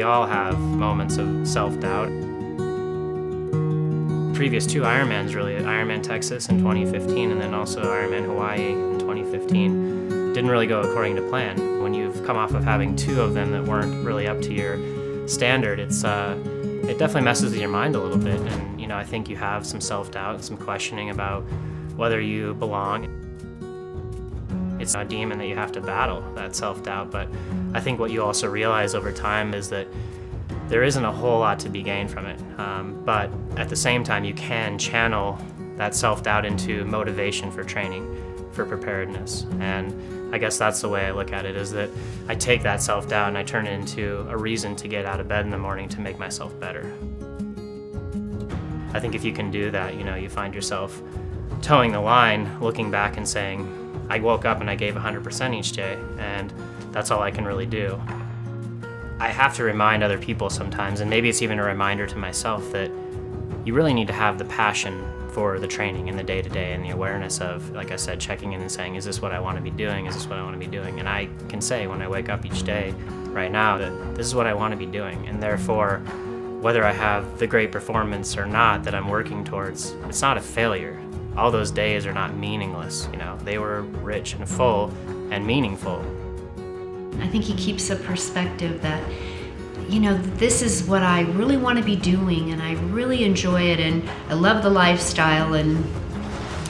we all have moments of self-doubt. Previous two Ironmans, really, Ironman Texas in 2015 and then also Ironman Hawaii in 2015, didn't really go according to plan. When you've come off of having two of them that weren't really up to your standard, it definitely messes with your mind a little bit. And I think you have some self-doubt and some questioning about whether you belong. It's a demon that you have to battle, that self-doubt, but I think what you also realize over time is that there isn't a whole lot to be gained from it. But at the same time, you can channel that self-doubt into motivation for training, for preparedness. And I guess that's the way I look at it, is that I take that self-doubt and I turn it into a reason to get out of bed in the morning to make myself better. I think if you can do that, you find yourself towing the line, looking back and saying, I woke up and I gave 100% each day, and that's all I can really do. I have to remind other people sometimes, and maybe it's even a reminder to myself, that you really need to have the passion for the training and the day-to-day and the awareness of, like I said, checking in and saying, is this what I want to be doing? Is this what I want to be doing? And I can say when I wake up each day right now that this is what I want to be doing, and therefore, whether I have the great performance or not that I'm working towards, it's not a failure. All those days are not meaningless, they were rich and full and meaningful. I think he keeps a perspective that, this is what I really want to be doing, and I really enjoy it, and I love the lifestyle, and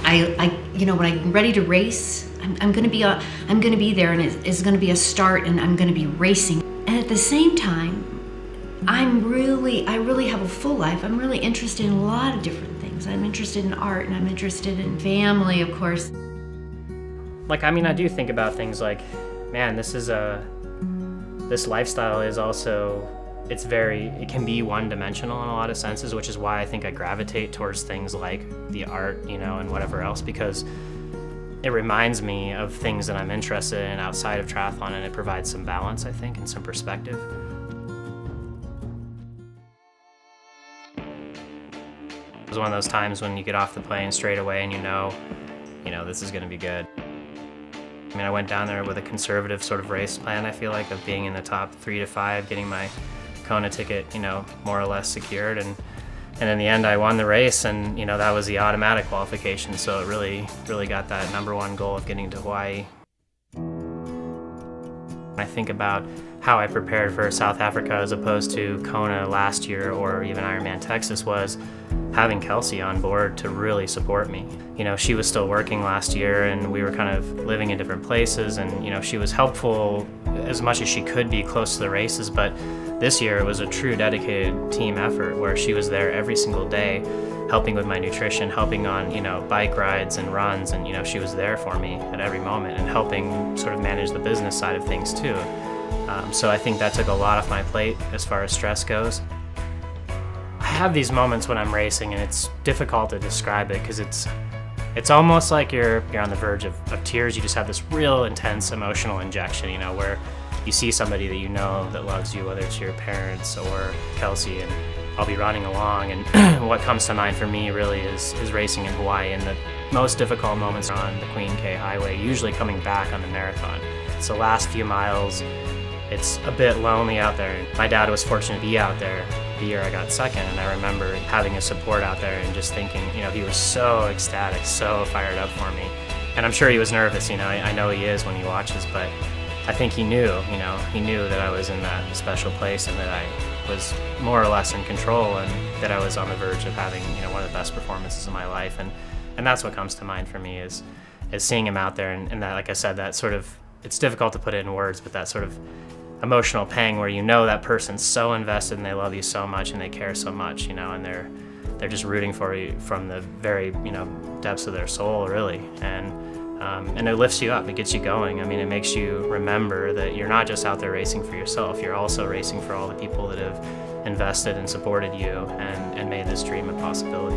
I when I'm ready to race, I'm going to be there, and it's going to be a start, and I'm going to be racing. And at the same time, I really have a full life. I'm really interested in a lot of different things. I'm interested in art, and I'm interested in family, of course. I do think about things like, man, this lifestyle is also, it can be one-dimensional in a lot of senses, which is why I think I gravitate towards things like the art, and whatever else, because it reminds me of things that I'm interested in outside of triathlon, and it provides some balance, I think, and some perspective. It was one of those times when you get off the plane straight away and this is going to be good. I went down there with a conservative sort of race plan, I feel like, of being in the top 3 to 5, getting my Kona ticket, more or less secured. And in the end, I won the race, and, that was the automatic qualification. So it really got that #1 goal of getting to Hawaii. I think about how I prepared for South Africa as opposed to Kona last year or even Ironman Texas was having Kelsey on board to really support me. She was still working last year, and we were kind of living in different places, and she was helpful as much as she could be close to the races, but this year it was a true dedicated team effort where she was there every single day, helping with my nutrition, helping on bike rides and runs, and she was there for me at every moment and helping sort of manage the business side of things too. So I think that took a lot off my plate as far as stress goes. I have these moments when I'm racing, and it's difficult to describe it because it's almost like you're on the verge of tears. You just have this real intense emotional injection, where you see somebody that that loves you, whether it's your parents or Kelsey, and I'll be running along, and what comes to mind for me really is racing in Hawaii, and the most difficult moments are on the Queen K Highway, usually coming back on the marathon. It's the last few miles. It's a bit lonely out there. My dad was fortunate to be out there the year I got second, and I remember having his support out there and just thinking, he was so ecstatic, so fired up for me. And I'm sure he was nervous, I know he is when he watches, but I think he knew that I was in that special place and that I was more or less in control, and that I was on the verge of having, one of the best performances of my life. And that's what comes to mind for me is seeing him out there, and that, like I said, that sort of, it's difficult to put it in words, but that sort of emotional pang where that person's so invested and they love you so much and they care so much, and they're just rooting for you from the very depths of their soul, really. And it lifts you up, it gets you going. It makes you remember that you're not just out there racing for yourself, you're also racing for all the people that have invested and supported you and made this dream a possibility.